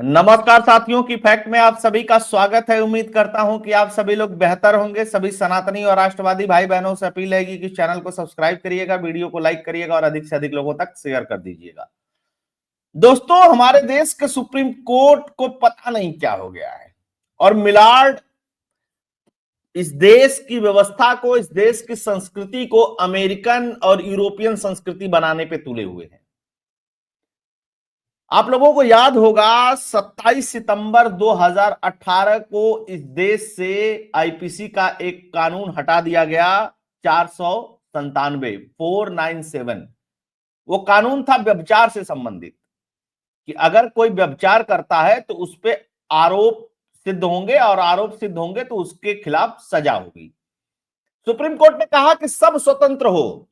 नमस्कार साथियों की फैक्ट में आप सभी का स्वागत है। उम्मीद करता हूं कि आप सभी लोग बेहतर होंगे। सभी सनातनी और राष्ट्रवादी भाई बहनों से अपील है कि चैनल को सब्सक्राइब करिएगा, वीडियो को लाइक करिएगा और अधिक से अधिक लोगों तक शेयर कर दीजिएगा। दोस्तों, हमारे देश के सुप्रीम कोर्ट को पता नहीं क्या हो गया है और मिलाड इस देश की व्यवस्था को, इस देश की संस्कृति को अमेरिकन और यूरोपियन संस्कृति बनाने पे तुले हुए हैं। आप लोगों को याद होगा 27 सितंबर 2018 को इस देश से आईपीसी का एक कानून हटा दिया गया, 497 वो कानून था व्यभिचार से संबंधित कि अगर कोई व्यभिचार करता है तो उस पर आरोप सिद्ध होंगे और आरोप सिद्ध होंगे तो उसके खिलाफ सजा होगी। सुप्रीम कोर्ट ने कहा कि सब स्वतंत्र हो,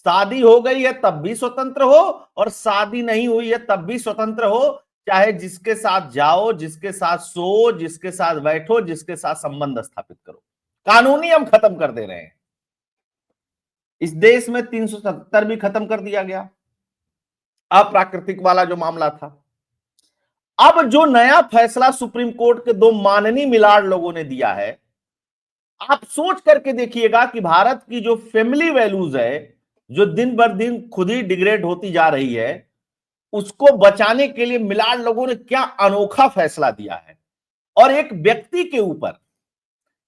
शादी हो गई है तब भी स्वतंत्र हो और शादी नहीं हुई है तब भी स्वतंत्र हो, चाहे जिसके साथ जाओ, जिसके साथ सो, जिसके साथ बैठो, जिसके साथ संबंध स्थापित करो। कानूनी हम खत्म कर दे रहे हैं। इस देश में 370 भी खत्म कर दिया गया, अप्राकृतिक वाला जो मामला था। अब जो नया फैसला सुप्रीम कोर्ट के दो माननीय मिलाड लोगों ने दिया है, आप सोच करके देखिएगा कि भारत की जो फैमिली वैल्यूज है, जो दिन बर दिन खुद ही डिग्रेड होती जा रही है, उसको बचाने के लिए मिलाड लोगों ने क्या अनोखा फैसला दिया है। और एक व्यक्ति के ऊपर,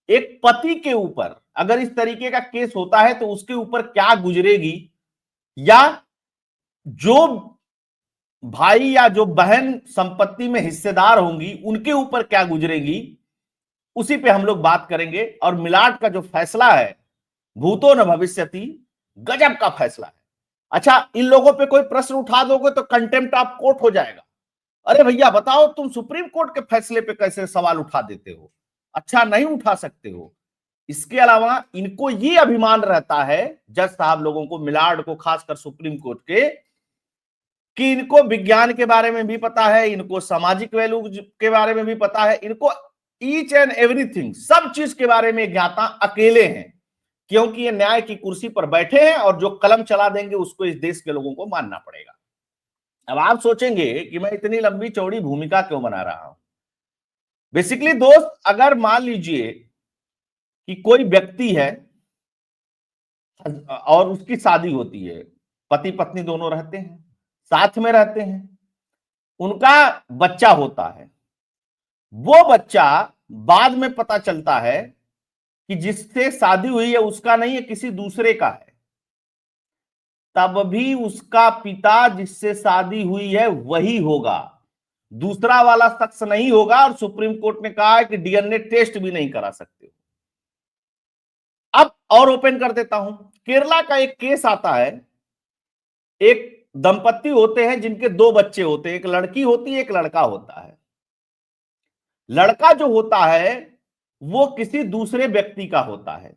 एक पति के ऊपर अगर इस तरीके का केस होता है तो उसके ऊपर क्या गुजरेगी, या जो भाई या जो बहन संपत्ति में हिस्सेदार होंगी उनके ऊपर क्या गुजरेगी, उसी पे हम लोग बात करेंगे। और मिलाड का जो फैसला है, भूतो न भविष्यति, गजब का फैसला है। अच्छा, इन लोगों पे कोई प्रश्न उठा दोगे तो कंटेम्प्ट ऑफ कोर्ट हो जाएगा। अरे भैया बताओ, तुम सुप्रीम कोर्ट के फैसले पे कैसे सवाल उठा देते हो? अच्छा, नहीं उठा सकते हो। इसके अलावा इनको ये अभिमान रहता है, जज साहब लोगों को, मिलाड को, खासकर सुप्रीम कोर्ट के, कि इनको विज्ञान के बारे में भी पता है, इनको सामाजिक वैल्यू के बारे में भी पता है, इनको ईच एंड एवरीथिंग, सब चीज के बारे में ज्ञाता अकेले हैं, क्योंकि ये न्याय की कुर्सी पर बैठे हैं और जो कलम चला देंगे उसको इस देश के लोगों को मानना पड़ेगा। अब आप सोचेंगे कि मैं इतनी लंबी चौड़ी भूमिका क्यों बना रहा हूं। बेसिकली दोस्त, अगर मान लीजिए कि कोई व्यक्ति है और उसकी शादी होती है, पति पत्नी दोनों रहते हैं, साथ में रहते हैं, उनका बच्चा होता है। वो बच्चा बाद में पता चलता है कि जिससे शादी हुई है उसका नहीं है, किसी दूसरे का है, तब भी उसका पिता जिससे शादी हुई है वही होगा, दूसरा वाला शख्स नहीं होगा। और सुप्रीम कोर्ट ने कहा है कि डीएनए टेस्ट भी नहीं करा सकते। अब और ओपन कर देता हूं, केरला का एक केस आता है। एक दंपत्ति होते हैं जिनके दो बच्चे होते हैं, एक लड़की होती है, एक लड़का होता है। लड़का जो होता है वो किसी दूसरे व्यक्ति का होता है,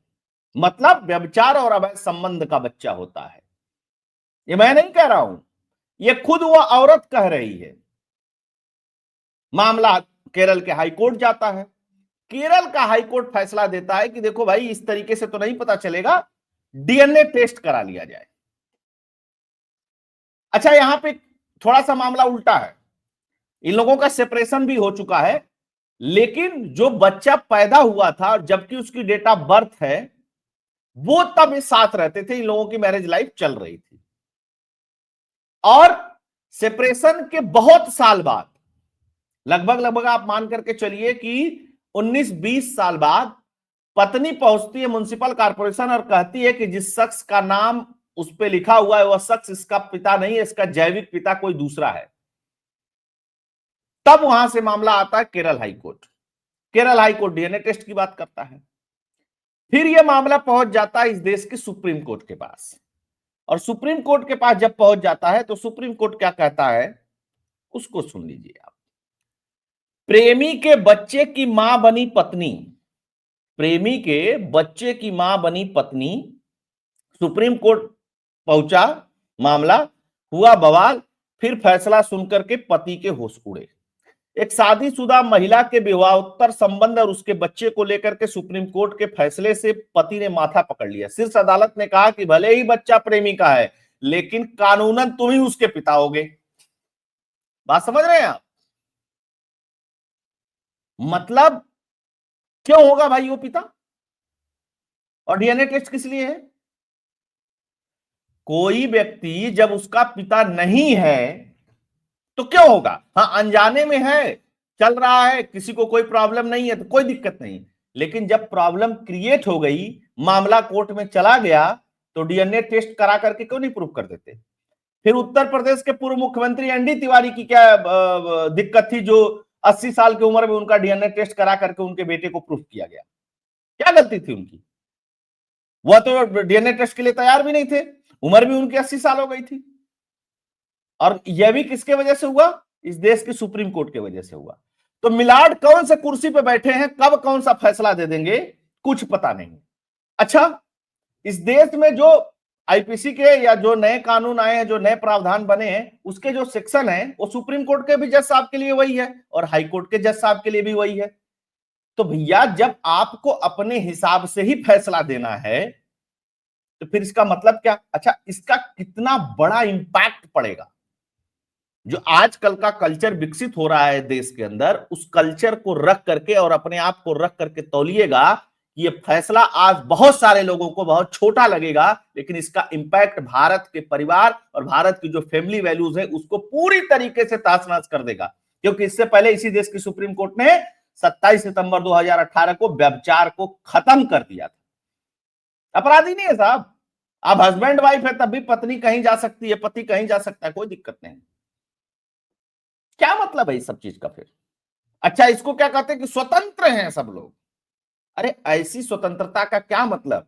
मतलब व्यभिचार और अवैध संबंध का बच्चा होता है। ये मैं नहीं कह रहा हूं, ये खुद वो औरत कह रही है। मामला केरल के हाईकोर्ट जाता है। केरल का हाईकोर्ट फैसला देता है कि देखो भाई, इस तरीके से तो नहीं पता चलेगा, डीएनए टेस्ट करा लिया जाए। अच्छा, यहां पे थोड़ा सा मामला उल्टा है। इन लोगों का सेपरेशन भी हो चुका है, लेकिन जो बच्चा पैदा हुआ था जबकि उसकी डेट ऑफ बर्थ है, वो तब साथ रहते थे। इन लोगों की मैरिज लाइफ चल रही थी और सेपरेशन के बहुत साल बाद, लगभग लगभग आप मान करके चलिए कि 19-20 साल बाद, पत्नी पहुंचती है म्युनिसिपल कॉर्पोरेशन और कहती है कि जिस शख्स का नाम उस पर लिखा हुआ है वह शख्स इसका पिता नहीं है, इसका जैविक पिता कोई दूसरा है। तब वहां से मामला आता है Kerala high court. Kerala high court DNA test की बात करता है। फिर यह मामला पहुंच जाता है इस देश के सुप्रीम कोर्ट के पास। और सुप्रीम कोर्ट के पास जब पहुंच जाता है तो सुप्रीम कोर्ट क्या कहता है, उसको सुन लीजिए आप। प्रेमी के बच्चे की मां बनी पत्नी, प्रेमी के बच्चे की मां बनी पत्नी, सुप्रीम कोर्ट पहुंचा, मामला हुआ बवाल। फिर फैसला सुनकर के पति के होश उड़े। एक शादीशुदा महिला के विवाहोत्तर संबंध और उसके बच्चे को लेकर के सुप्रीम कोर्ट के फैसले से पति ने माथा पकड़ लिया। शीर्ष अदालत ने कहा कि भले ही बच्चा प्रेमी का है, लेकिन कानूनन तुम ही उसके पिता होगे। बात समझ रहे हैं आप? मतलब क्यों होगा भाई वो पिता? और डीएनए टेस्ट किस लिए है? कोई व्यक्ति जब उसका पिता नहीं है तो क्यों होगा? हाँ, अनजाने में है, चल रहा है, किसी को कोई प्रॉब्लम नहीं है तो कोई दिक्कत नहीं, लेकिन जब प्रॉब्लम क्रिएट हो गई, मामला कोर्ट में चला गया, तो डीएनए टेस्ट करा करके क्यों नहीं प्रूव कर देते? फिर उत्तर प्रदेश के पूर्व मुख्यमंत्री एनडी तिवारी की क्या दिक्कत थी जो 80 साल की उम्र में उनका डीएनए टेस्ट करा करके उनके बेटे को प्रूफ किया गया? क्या गलती थी उनकी? वह तो डीएनए टेस्ट के लिए तैयार भी नहीं थे, उम्र भी उनकी 80 साल हो गई थी। और यह भी किसके वजह से हुआ? इस देश की सुप्रीम कोर्ट के वजह से हुआ। तो मिलाड कौन से कुर्सी पे बैठे हैं, कब कौन सा फैसला दे देंगे, कुछ पता नहीं। अच्छा, इस देश में जो आईपीसी के या जो नए कानून आए हैं, जो नए प्रावधान बने हैं, उसके जो सेक्शन है वो सुप्रीम कोर्ट के भी जज साहब के लिए वही है और हाई कोर्ट के जज साहब के लिए भी वही है। तो भैया जब आपको अपने हिसाब से ही फैसला देना है तो फिर इसका मतलब क्या? अच्छा, इसका कितना बड़ा इंपैक्ट पड़ेगा? जो आजकल का कल्चर विकसित हो रहा है देश के अंदर, उस कल्चर को रख करके और अपने आप को रख करके तौलिएगा, ये फैसला आज बहुत सारे लोगों को बहुत छोटा लगेगा, लेकिन इसका इंपैक्ट भारत के परिवार और भारत की जो फैमिली वैल्यूज है उसको पूरी तरीके से तहस-नहस कर देगा। क्योंकि इससे पहले इसी देश की सुप्रीम कोर्ट ने 27 सितंबर 2018 को व्यभिचार को खत्म कर दिया था। अपराधी नहीं है साहब, अब हस्बैंड वाइफ है तब भी पत्नी कहीं जा सकती है, पति कहीं जा सकता है, कोई दिक्कत नहीं। क्या मतलब है इस सब चीज का फिर? अच्छा, इसको क्या कहते हैं कि स्वतंत्र हैं सब लोग। अरे ऐसी स्वतंत्रता का क्या मतलब?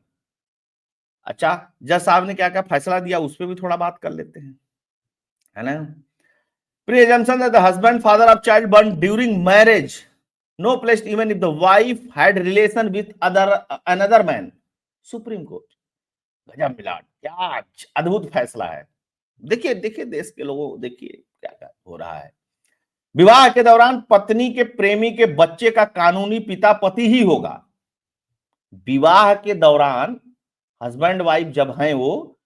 अच्छा, जज साहब ने क्या क्या फैसला दिया उस पर भी थोड़ा बात कर लेते हैं, है ना। प्री-assumption that the husband father of child born during marriage no placed even if the wife had relation with another man. Supreme court, गजब मिलाड, क्या अद्भुत फैसला है। देखिए देखिए देश के लोगों, देखिए क्या क्या हो रहा है। विवाह के दौरान पत्नी के प्रेमी के बच्चे का कानूनी पिता पति ही होगा। विवाह के दौरान हस्बैंड वाइफ जब हैं, वो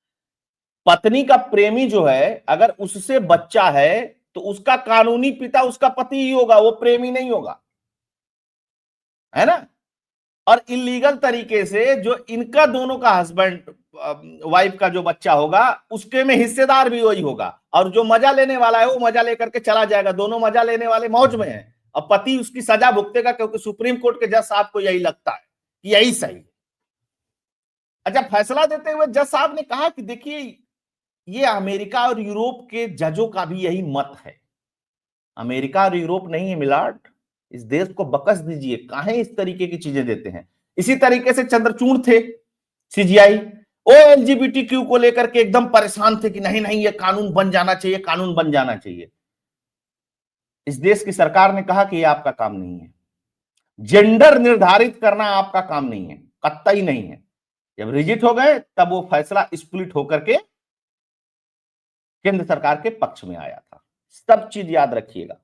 पत्नी का प्रेमी जो है अगर उससे बच्चा है तो उसका कानूनी पिता उसका पति ही होगा, वो प्रेमी नहीं होगा, है ना। और इलीगल तरीके से जो इनका दोनों का हस्बैंड वाइफ का जो बच्चा होगा उसके में हिस्सेदार भी वही होगा, और जो मजा लेने वाला है वो मजा लेकर के चला जाएगा, दोनों मजा लेने वाले मौज में हैं, और पति उसकी सजा भुगतेगा, क्योंकि सुप्रीम कोर्ट के जज साहब को यही लगता है कि यही सही है। अच्छा, फैसला देते हुए जज साहब ने कहा कि देखिए ये अमेरिका और यूरोप के जजों का भी यही मत है। अमेरिका और यूरोप नहीं है मिलाड, इस देश को बकस दीजिए, काहे इस तरीके की चीजें देते हैं। इसी तरीके से चंद्रचूड़ थे, सीजीआई, ओ एलजीबीटीक्यू को लेकर के एकदम परेशान थे कि नहीं नहीं ये कानून बन जाना चाहिए, कानून बन जाना चाहिए। इस देश की सरकार ने कहा कि ये आपका काम नहीं है, जेंडर निर्धारित करना आपका काम नहीं है, कतई नहीं है। जब रिजिट हो गए तब वो फैसला स्प्लिट होकर के केंद्र सरकार के पक्ष में आया था। सब चीज याद रखिएगा।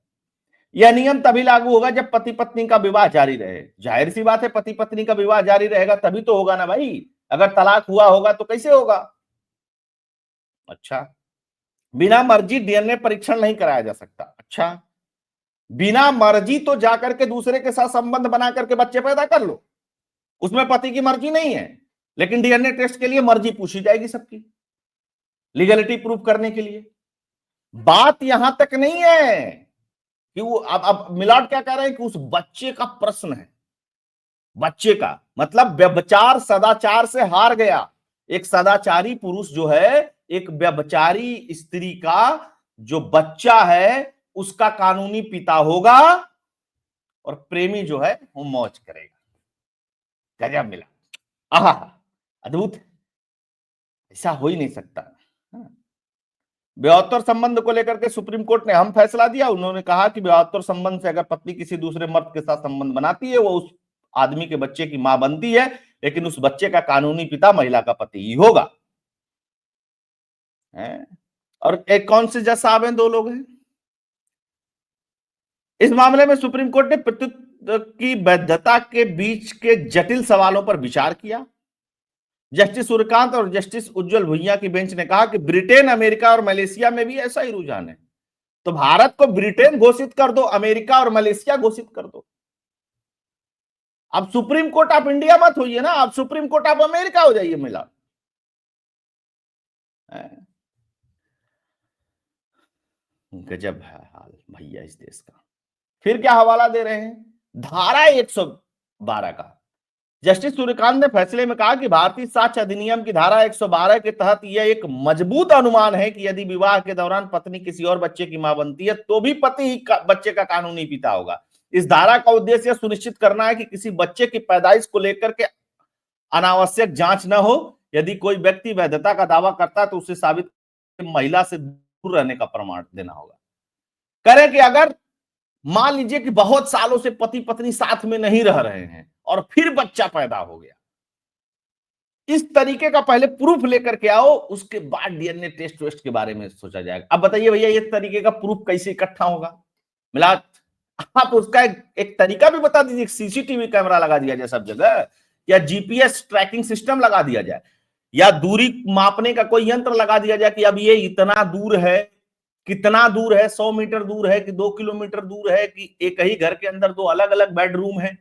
यह नियम तभी लागू होगा जब पति पत्नी का विवाह जारी रहे। जाहिर सी बात है, पति पत्नी का विवाह जारी रहेगा तभी तो होगा ना भाई, अगर तलाक हुआ होगा तो कैसे होगा। अच्छा, बिना मर्जी डीएनए परीक्षण नहीं कराया जा सकता। अच्छा, बिना मर्जी तो जाकर के दूसरे के साथ संबंध बना करके बच्चे पैदा कर लो, उसमें पति की मर्जी नहीं है, लेकिन डीएनए टेस्ट के लिए मर्जी पूछी जाएगी सबकी, लीगलिटी प्रूफ करने के लिए। बात यहां तक नहीं है कि वो अब मिलाड क्या कह रहे हैं कि उस बच्चे का प्रश्न है, बच्चे का मतलब व्यभिचार सदाचार से हार गया। एक सदाचारी पुरुष जो है एक व्यभिचारी स्त्री का जो बच्चा है उसका कानूनी पिता होगा, और प्रेमी जो है वो मौज करेगा। गजब मिला, आहा, अद्भुत, ऐसा हो ही नहीं सकता। विवाहोत्तर संबंध को लेकर के सुप्रीम कोर्ट ने अहम फैसला दिया। उन्होंने कहा कि विवाहोत्तर संबंध से अगर पत्नी किसी दूसरे मर्द के साथ संबंध बनाती है वो उस आदमी के बच्चे की मां बनती है, लेकिन उस बच्चे का कानूनी पिता महिला का पति ही होगा। और एक कौन से जज साहब हैं? 2 लोग हैं। इस मामले में सुप्रीम कोर्ट ने पितृत्व की वैधता के बीच के जटिल सवालों पर विचार किया। जस्टिस सूर्यकांत और जस्टिस उज्जवल भुइयां की बेंच ने कहा कि ब्रिटेन, अमेरिका और मलेशिया में भी ऐसा ही रुझान है, तो भारत को ब्रिटेन घोषित कर दो, अमेरिका और मलेशिया घोषित कर दो। आप सुप्रीम कोर्ट ऑफ इंडिया मत होइए ना, आप सुप्रीम कोर्ट ऑफ अमेरिका हो जाइए मिला। गजब है हाल भैया इस देश का। फिर क्या हवाला दे रहे हैं धारा 112 का। जस्टिस सूर्यकांत ने फैसले में कहा कि भारतीय साक्ष्य अधिनियम की धारा 112 के तहत यह एक मजबूत अनुमान है कि यदि विवाह के दौरान पत्नी किसी और बच्चे की मां बनती है तो भी पति ही बच्चे का कानूनी पिता होगा। इस धारा का उद्देश्य सुनिश्चित करना है कि किसी बच्चे की पैदाइश को लेकर के अनावश्यक जांच न हो। यदि कोई व्यक्ति वैधता का दावा करता है तो उसे साबित महिला से दूर रहने का प्रमाण देना होगा। करें कि अगर मान लीजिए कि बहुत सालों से पति पत्नी साथ में नहीं रह रहे हैं और फिर बच्चा पैदा हो गया, इस तरीके का पहले प्रूफ लेकर के आओ, उसके बाद डीएनए टेस्ट वेस्ट के बारे में सोचा जाएगा। अब बताइए भैया इस तरीके का प्रूफ कैसे इकट्ठा होगा? मिला आप उसका एक तरीका भी बता दीजिए। सीसीटीवी कैमरा लगा दिया जाए सब जगह, या जीपीएस ट्रैकिंग सिस्टम लगा दिया जाए, या दूरी मापने का कोई यंत्र लगा दिया जाए कि अब ये इतना दूर है, कितना दूर है, 100 मीटर दूर है कि 2 किलोमीटर दूर है, कि एक ही घर के अंदर 2 अलग अलग बेडरूम है।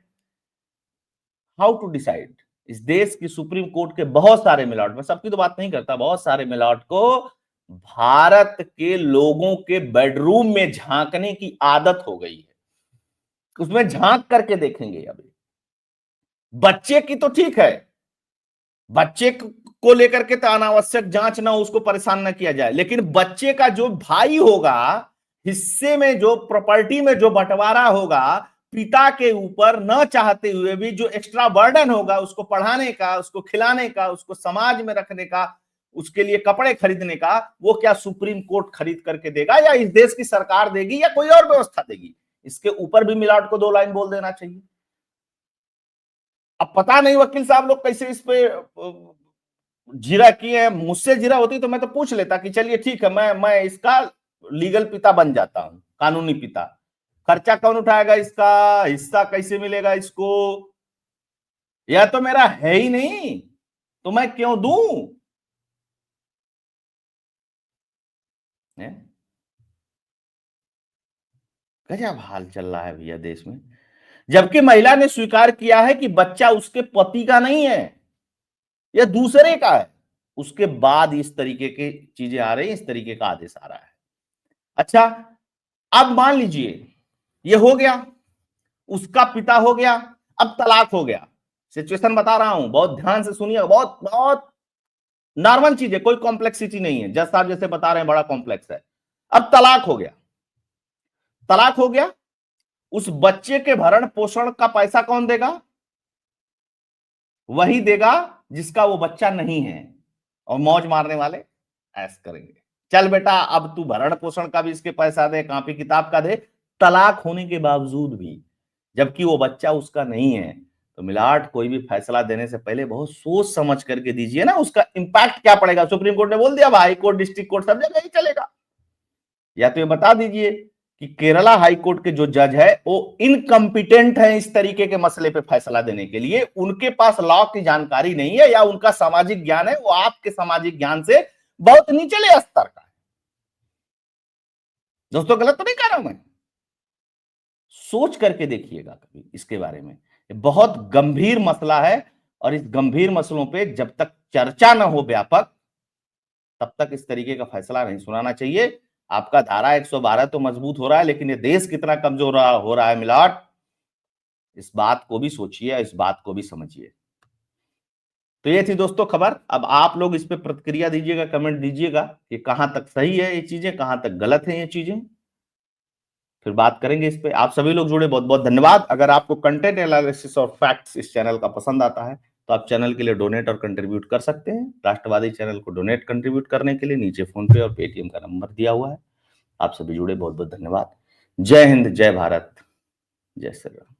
How to decide? इस देश की सुप्रीम कोर्ट के बहुत सारे मिलावट, मैं सबकी तो बात नहीं करता, बहुत सारे मिलावट को भारत के लोगों के बेडरूम में झांकने की आदत हो गई है। उसमें झांक करके देखेंगे। अभी बच्चे की तो ठीक है, बच्चे को लेकर के तो अनावश्यक जांच ना, उसको परेशान ना किया जाए, लेकिन बच्चे का जो भाई होगा, हिस्से में जो प्रॉपर्टी में जो बंटवारा होगा, पिता के ऊपर न चाहते हुए भी जो एक्स्ट्रा बर्डन होगा, उसको पढ़ाने का, उसको खिलाने का, उसको समाज में रखने का, उसके लिए कपड़े खरीदने का, वो क्या सुप्रीम कोर्ट खरीद करके देगा, या इस देश की सरकार देगी, या कोई और व्यवस्था देगी? इसके ऊपर भी मिलावट को 2 लाइन बोल देना चाहिए। अब पता नहीं वकील साहब लोग कैसे इस पे जीरा किए हैं। मुझसे जीरा होती तो मैं तो पूछ लेता कि चलिए ठीक है, मैं इसका लीगल पिता बन जाता हूं, कानूनी पिता। खर्चा कौन उठाएगा इसका, हिस्सा कैसे मिलेगा इसको? या तो मेरा है ही नहीं तो मैं क्यों दूं? गजब हाल चल रहा है भैया देश में। जबकि महिला ने स्वीकार किया है कि बच्चा उसके पति का नहीं है, यह दूसरे का है। उसके बाद इस तरीके की चीजें आ रही, इस तरीके का आदेश आ रहा है। अच्छा, अब मान लीजिए ये हो गया, उसका पिता हो गया, अब तलाक हो गया। सिचुएशन बता रहा हूं, बहुत ध्यान से सुनिए, बहुत बहुत नॉर्मल चीज है, कोई कॉम्प्लेक्सिटी नहीं है। जज साहब जैसे बता रहे हैं बड़ा कॉम्प्लेक्स है। अब तलाक हो गया, तलाक हो गया, उस बच्चे के भरण पोषण का पैसा कौन देगा? वही देगा जिसका वो बच्चा नहीं है। और मौज मारने वाले ऐस करेंगे, चल बेटा अब तू भरण पोषण का भी इसके पैसा दे, कॉपी किताब का दे, तलाक होने के बावजूद भी, जबकि वो बच्चा उसका नहीं है। तो मिलाट कोई भी फैसला देने से पहले बहुत सोच समझ करके दीजिए ना, उसका इंपैक्ट क्या पड़ेगा। सुप्रीम कोर्ट ने बोल दिया, हाई कोर्ट, डिस्ट्रिक्ट कोर्ट सब जगह ही चलेगा। या तो ये बता दीजिए कि केरला हाई कोर्ट के जो जज है वो इनकम्पिटेंट है इस तरीके के मसले पे फैसला देने के लिए, उनके पास लॉ की जानकारी नहीं है, या उनका सामाजिक ज्ञान है वो आपके सामाजिक ज्ञान से बहुत निचले स्तर का है। दोस्तों गलत तो नहीं कह रहा हूं मैं, सोच करके देखिएगा कभी इसके बारे में। बहुत गंभीर मसला है, और इस गंभीर मसलों पे जब तक चर्चा न हो व्यापक, तब तक इस तरीके का फैसला नहीं सुनाना चाहिए। आपका धारा 112 तो मजबूत हो रहा है, लेकिन ये देश कितना कमजोर हो रहा है मिलाट, इस बात को भी सोचिए, इस बात को भी समझिए। तो ये थी दोस्तों खबर। अब आप लोग इस पे प्रतिक्रिया दीजिएगा, कमेंट दीजिएगा कि कहां तक सही है ये चीजें, कहां तक गलत है ये चीजें, फिर बात करेंगे इस पे। आप सभी लोग जुड़े, बहुत बहुत धन्यवाद। अगर आपको कंटेंट एनालिसिस और फैक्ट्स इस चैनल का पसंद आता है तो आप चैनल के लिए डोनेट और कंट्रीब्यूट कर सकते हैं। राष्ट्रवादी चैनल को डोनेट कंट्रीब्यूट करने के लिए नीचे फोन पे और पेटीएम का नंबर दिया हुआ है। आप सभी जुड़े, बहुत बहुत धन्यवाद। जय हिंद, जय भारत, जय श्री राम।